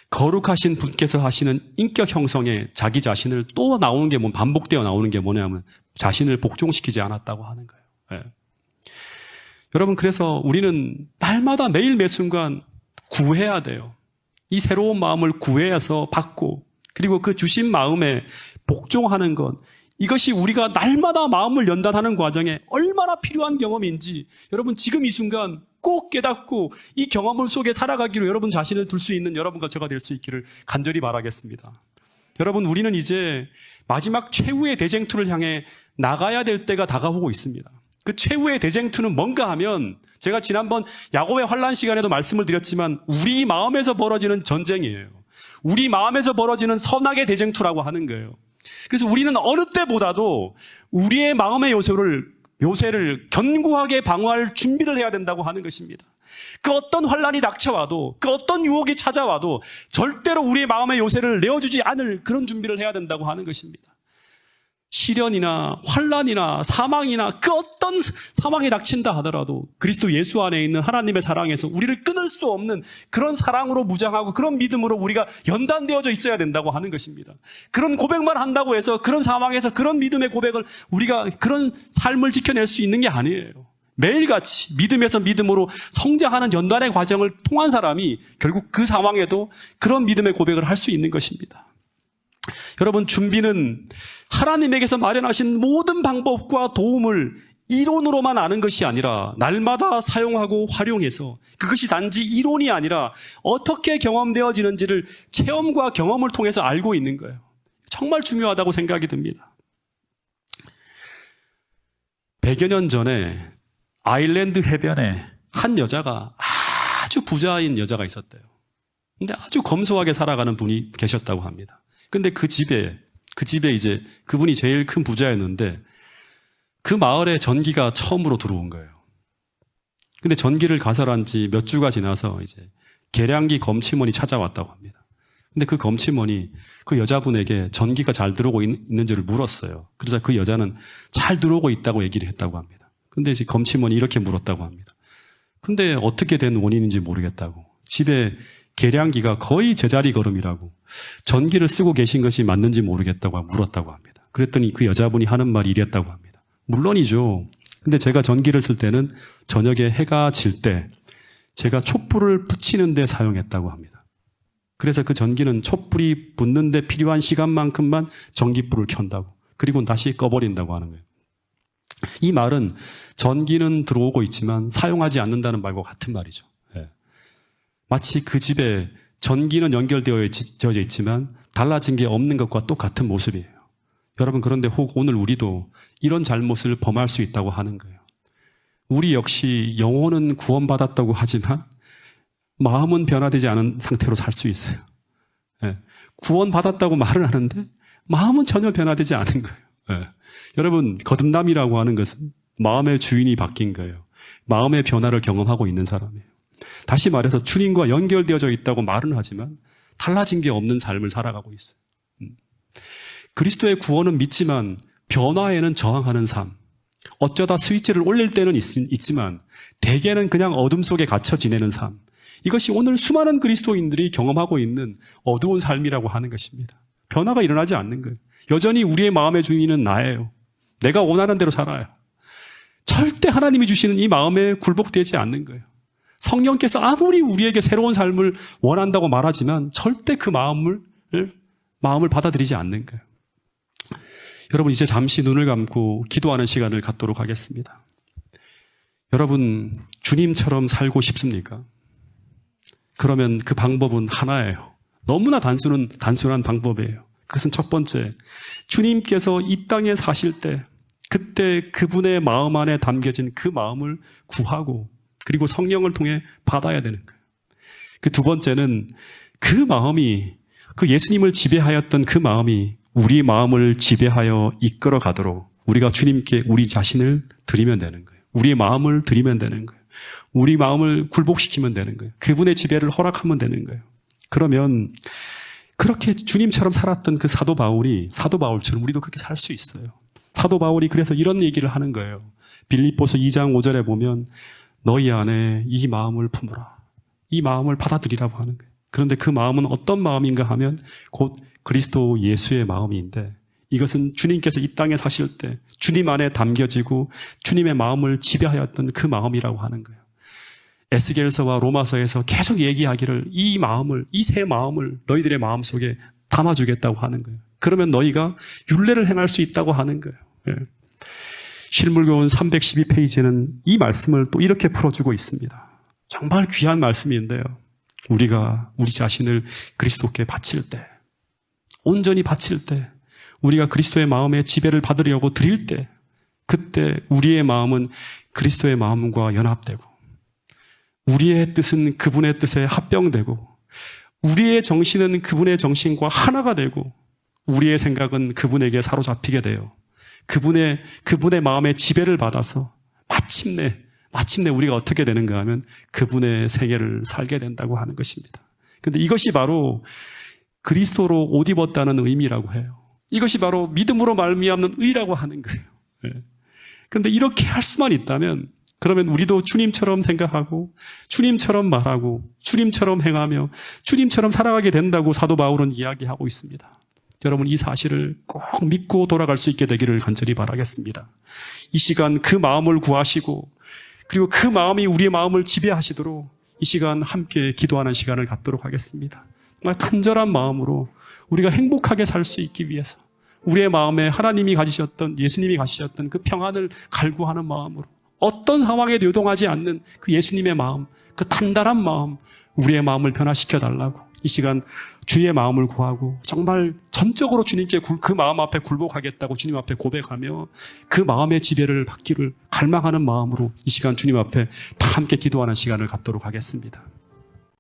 거룩하신 분께서 하시는 인격 형성에 자기 자신을 또 나오는 게 반복되어 나오는 게 뭐냐면 자신을 복종시키지 않았다고 하는 거예요. 네. 여러분 그래서 우리는 날마다 매일 매 순간 구해야 돼요. 이 새로운 마음을 구해서 받고 그리고 그 주신 마음에 복종하는 것 이것이 우리가 날마다 마음을 연단하는 과정에 얼마나 필요한 경험인지 여러분 지금 이 순간 꼭 깨닫고 이 경험을 속에 살아가기로 여러분 자신을 둘 수 있는 여러분과 저가 될 수 있기를 간절히 바라겠습니다. 여러분 우리는 이제 마지막 최후의 대쟁투를 향해 나가야 될 때가 다가오고 있습니다. 그 최후의 대쟁투는 뭔가 하면 제가 지난번 야곱의 환난 시간에도 말씀을 드렸지만 우리 마음에서 벌어지는 전쟁이에요. 우리 마음에서 벌어지는 선악의 대쟁투라고 하는 거예요. 그래서 우리는 어느 때보다도 우리의 마음의 요새를 견고하게 방어할 준비를 해야 된다고 하는 것입니다. 그 어떤 환난이 닥쳐와도 그 어떤 유혹이 찾아와도 절대로 우리의 마음의 요새를 내어주지 않을 그런 준비를 해야 된다고 하는 것입니다. 시련이나 환난이나 사망이나 그 어떤 상황이 닥친다 하더라도 그리스도 예수 안에 있는 하나님의 사랑에서 우리를 끊을 수 없는 그런 사랑으로 무장하고 그런 믿음으로 우리가 연단되어져 있어야 된다고 하는 것입니다. 그런 고백만 한다고 해서 그런 상황에서 그런 믿음의 고백을 우리가 그런 삶을 지켜낼 수 있는 게 아니에요. 매일같이 믿음에서 믿음으로 성장하는 연단의 과정을 통한 사람이 결국 그 상황에도 그런 믿음의 고백을 할 수 있는 것입니다. 여러분 준비는 하나님에게서 마련하신 모든 방법과 도움을 이론으로만 아는 것이 아니라 날마다 사용하고 활용해서 그것이 단지 이론이 아니라 어떻게 경험되어지는지를 체험과 경험을 통해서 알고 있는 거예요. 정말 중요하다고 생각이 듭니다. 100여 년 전에 아일랜드 해변에 한 여자가 아주 부자인 여자가 있었대요. 근데 아주 검소하게 살아가는 분이 계셨다고 합니다. 근데 그 집에 이제 그분이 제일 큰 부자였는데 그 마을에 전기가 처음으로 들어온 거예요. 근데 전기를 가설한 지 몇 주가 지나서 이제 계량기 검침원이 찾아왔다고 합니다. 근데 그 검침원이 그 여자분에게 전기가 잘 들어오고 있는지를 물었어요. 그래서 그 여자는 잘 들어오고 있다고 얘기를 했다고 합니다. 근데 이제 검침원이 이렇게 물었다고 합니다. 근데 어떻게 된 원인인지 모르겠다고. 집에 계량기가 거의 제자리 걸음이라고 전기를 쓰고 계신 것이 맞는지 모르겠다고 물었다고 합니다. 그랬더니 그 여자분이 하는 말이 이랬다고 합니다. 물론이죠. 근데 제가 전기를 쓸 때는 저녁에 해가 질 때 제가 촛불을 붙이는 데 사용했다고 합니다. 그래서 그 전기는 촛불이 붙는 데 필요한 시간만큼만 전기불을 켠다고 그리고 다시 꺼버린다고 하는 거예요. 이 말은 전기는 들어오고 있지만 사용하지 않는다는 말과 같은 말이죠. 마치 그 집에 전기는 연결되어져 있지만 달라진 게 없는 것과 똑같은 모습이에요. 여러분 그런데 혹 오늘 우리도 이런 잘못을 범할 수 있다고 하는 거예요. 우리 역시 영혼은 구원받았다고 하지만 마음은 변화되지 않은 상태로 살 수 있어요. 구원받았다고 말을 하는데 마음은 전혀 변화되지 않은 거예요. 여러분 거듭남이라고 하는 것은 마음의 주인이 바뀐 거예요. 마음의 변화를 경험하고 있는 사람이에요. 다시 말해서 주님과 연결되어져 있다고 말은 하지만 달라진 게 없는 삶을 살아가고 있어요. 그리스도의 구원은 믿지만 변화에는 저항하는 삶. 어쩌다 스위치를 올릴 때는 있지만 대개는 그냥 어둠 속에 갇혀 지내는 삶. 이것이 오늘 수많은 그리스도인들이 경험하고 있는 어두운 삶이라고 하는 것입니다. 변화가 일어나지 않는 거예요. 여전히 우리의 마음의 주인은 나예요. 내가 원하는 대로 살아요. 절대 하나님이 주시는 이 마음에 굴복되지 않는 거예요. 성령께서 아무리 우리에게 새로운 삶을 원한다고 말하지만 절대 그 마음을 받아들이지 않는 거예요. 여러분, 이제 잠시 눈을 감고 기도하는 시간을 갖도록 하겠습니다. 여러분, 주님처럼 살고 싶습니까? 그러면 그 방법은 하나예요. 너무나 단순한 방법이에요. 그것은 첫 번째, 주님께서 이 땅에 사실 때 그때 그분의 마음 안에 담겨진 그 마음을 구하고 그리고 성령을 통해 받아야 되는 거예요. 그 두 번째는 그 마음이, 그 예수님을 지배하였던 그 마음이 우리 마음을 지배하여 이끌어 가도록 우리가 주님께 우리 자신을 드리면 되는 거예요. 우리의 마음을 드리면 되는 거예요. 우리 마음을 굴복시키면 되는 거예요. 그분의 지배를 허락하면 되는 거예요. 그러면 그렇게 주님처럼 살았던 그 사도 바울처럼 우리도 그렇게 살 수 있어요. 사도 바울이 그래서 이런 얘기를 하는 거예요. 빌립보서 2장 5절에 보면 너희 안에 이 마음을 품으라. 이 마음을 받아들이라고 하는 거예요. 그런데 그 마음은 어떤 마음인가 하면 곧 그리스도 예수의 마음인데 이것은 주님께서 이 땅에 사실 때 주님 안에 담겨지고 주님의 마음을 지배하였던 그 마음이라고 하는 거예요. 에스겔서와 로마서에서 계속 얘기하기를 이 마음을, 이 새 마음을 너희들의 마음 속에 담아주겠다고 하는 거예요. 그러면 너희가 율례를 행할 수 있다고 하는 거예요. 예. 실물교훈 312페이지는 이 말씀을 또 이렇게 풀어주고 있습니다. 정말 귀한 말씀인데요. 우리가 우리 자신을 그리스도께 바칠 때, 온전히 바칠 때, 우리가 그리스도의 마음에 지배를 받으려고 드릴 때, 그때 우리의 마음은 그리스도의 마음과 연합되고 우리의 뜻은 그분의 뜻에 합병되고 우리의 정신은 그분의 정신과 하나가 되고 우리의 생각은 그분에게 사로잡히게 돼요. 그분의 마음의 지배를 받아서 마침내 우리가 어떻게 되는가 하면 그분의 생애를 살게 된다고 하는 것입니다. 그런데 이것이 바로 그리스도로 옷 입었다는 의미라고 해요. 이것이 바로 믿음으로 말미암는 의라고 하는 거예요. 그런데 이렇게 할 수만 있다면 그러면 우리도 주님처럼 생각하고 주님처럼 말하고 주님처럼 행하며 주님처럼 살아가게 된다고 사도 바울은 이야기하고 있습니다. 여러분, 이 사실을 꼭 믿고 돌아갈 수 있게 되기를 간절히 바라겠습니다. 이 시간 그 마음을 구하시고 그리고 그 마음이 우리의 마음을 지배하시도록 이 시간 함께 기도하는 시간을 갖도록 하겠습니다. 정말 간절한 마음으로 우리가 행복하게 살 수 있기 위해서 우리의 마음에 하나님이 가지셨던, 예수님이 가지셨던 그 평안을 갈구하는 마음으로 어떤 상황에도 요동하지 않는 그 예수님의 마음, 그 단단한 마음, 우리의 마음을 변화시켜 달라고 이 시간 주의 마음을 구하고 정말 전적으로 주님께 그 마음 앞에 굴복하겠다고 주님 앞에 고백하며 그 마음의 지배를 받기를 갈망하는 마음으로 이 시간 주님 앞에 다 함께 기도하는 시간을 갖도록 하겠습니다.